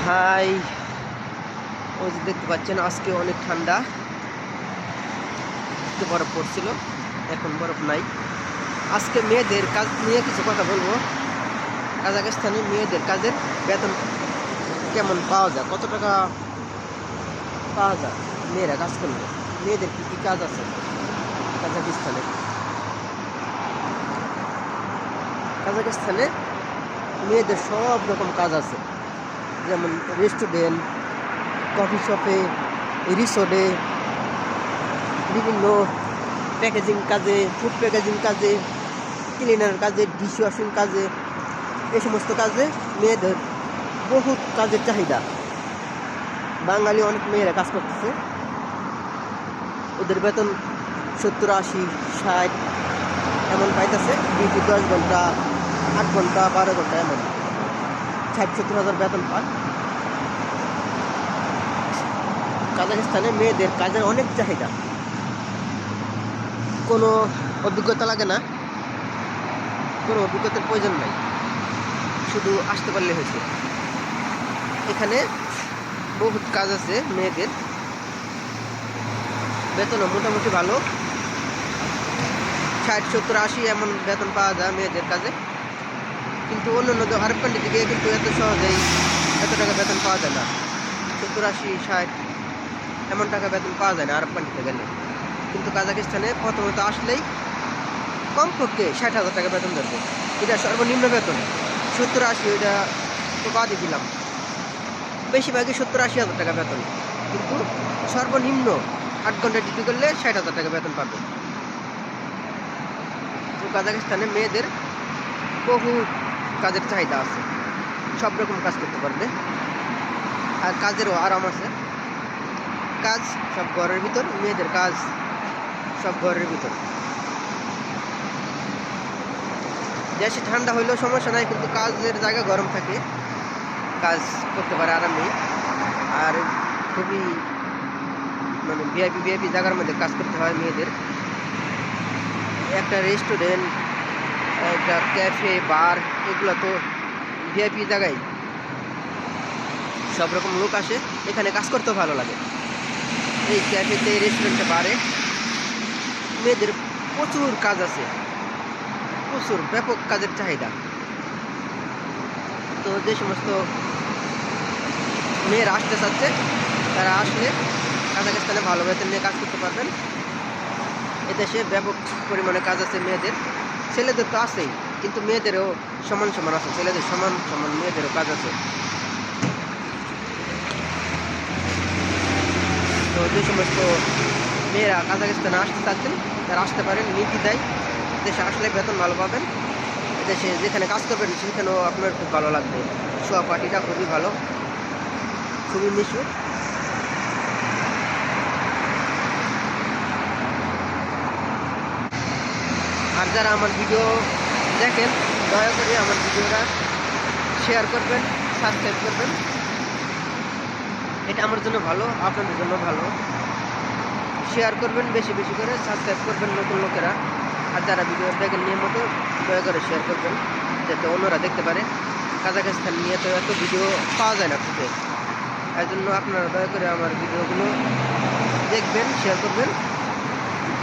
High, ওই যে দেখতে পাচ্ছেন আজকে অনেক ঠান্ডা, একটু বরফ পড়ছিল, এখন বরফ নাই। আজকে মেয়েদের কাজ নিয়ে কিছু কথা বলবো। কাজাখস্তানে মেয়েদের কাজের বেতন কেমন পাওয়া যায়, কত টাকা পাওয়া যায় মেয়েরা কাজ করলে, মেয়েদের কী কী কাজ আছে কাজাখস্তানে। কাজাখস্তানে মেয়েদের সব রকম কাজ আছে, যেমন রেস্টুরেন্ট, কফি শপে, রিসোর্টে, বিভিন্ন প্যাকেজিং কাজে, ফুড প্যাকেজিং কাজে, ক্লিনার কাজে, ডিশ ওয়াশিং কাজে, এই সমস্ত কাজে মেয়েদের বহুত কাজের চাহিদা। বাঙালি অনেক মেয়েরা কাজ করতেছে, ওদের বেতন 70, 80, 60 এমন পাইতেছে। ডিউটি 10 ঘন্টা, 8 ঘন্টা, 12 ঘন্টা, এমন 60-70 হাজার বেতন পায়। কাজাখস্তানে মেয়েদের কাজের অনেক চাহিদা, কোনো অভিজ্ঞতা লাগে না, কোনো অভিজ্ঞতার প্রয়োজন নাই, শুধু আসতে পারলে হয়েছে। এখানে বহুত কাজ আছে মেয়েদের, বেতনও মোটামুটি ভালো, 60, 70, 80 এমন বেতন পাওয়া যায় মেয়েদের কাজে। কিন্তু অন্য আরব কান্ট্রি থেকে কিন্তু এত সহজেই এত টাকা বেতন পাওয়া যায় না। 70, 80, 60 এমন টাকা বেতন পাওয়া যায় না আরব কান্ট্রিতে গেলে। কিন্তু কাজাখস্তানে প্রথমত আসলেই কমপক্ষে 60,000 টাকা বেতন ধরবে, এটা সর্বনিম্ন বেতন। 70, 80 ওইটা তো বাদই দিলাম, বেশিরভাগই 70, 80 হাজার টাকা বেতন, কিন্তু সর্বনিম্ন 8 ঘন্টা ডিউটি করলে 60,000 টাকা বেতন পাবে। তো কাজাখস্তানে মেয়েদের বহু কাজের চাহিদা আছে, সব রকম কাজ করতে পারবে, আর কাজেরও আরাম আছে। কাজ সব ঘরের ভিতর, মেয়েদের কাজ সব ঘরের ভিতর। দেশে ঠান্ডা হইলেও সমস্যা নাই, কিন্তু কাজের জায়গা গরম থাকে, কাজ করতে পারে আরামে। আর খুবই ভিআইপি জায়গার মধ্যে কাজ করতে হয় মেয়েদের। একটা রেস্টুরেন্ট, একটা ক্যাফে, বার, এগুলো তো ভিআইপি জায়গায় সব রকম লোক আসে, এখানে কাজ করতেও ভালো লাগে। এই ক্যাফেতে, রেস্টুরেন্টে, বারে মেয়েদের প্রচুর কাজ আছে, প্রচুর ব্যাপক কাজের চাহিদা। তো যে সমস্ত মেয়েরা আসতে চাচ্ছে, তারা আসলে কাজাখস্তানে ভালো বেতন নিয়ে কাজ করতে পারবেন। এদেশে ব্যাপক পরিমাণে কাজ আছে মেয়েদের, ছেলেদের তো আছেই, কিন্তু মেয়েদেরও সমান সমান আছে, ছেলেদের সমান সমান মেয়েদেরও কাজ আছে। তো যে সমস্ত মেয়েরা কাজাখস্তানে আসতে চাচ্ছেন, তারা আসতে পারেন, নীতি দেয়, দেশে আসলে বেতন ভালো পাবেন। দেশে যেখানে কাজ করবেন সেখানেও আপনার খুব ভালো লাগবে, সহপাঠীটা খুবই ভালো, খুবই মিশুক। আর যারা আমার ভিডিও দেখেন, দয়া করে আমার ভিডিওটা শেয়ার করবেন, সাবস্ক্রাইব করবেন, এটা আমার জন্য ভালো, আপনাদের জন্য ভালো। শেয়ার করবেন বেশি বেশি করে, সাবস্ক্রাইব করবেন নতুন লোকেরা। আর যারা ভিডিও দেখেন নিয়মিত, দয়া করে শেয়ার করবেন, যাতে অন্যরা দেখতে পারে। কাজাখস্তান নিয়ে তো এত ভিডিও পাওয়া যায় না খুঁজে, তাই জন্য আপনারা দয়া করে আমার ভিডিওগুলো দেখবেন, শেয়ার করবেন,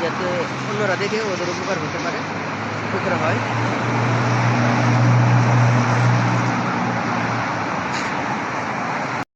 যাতে অন্যরা দেখে ওদের উপকার হতে পারে, উপকার হয়।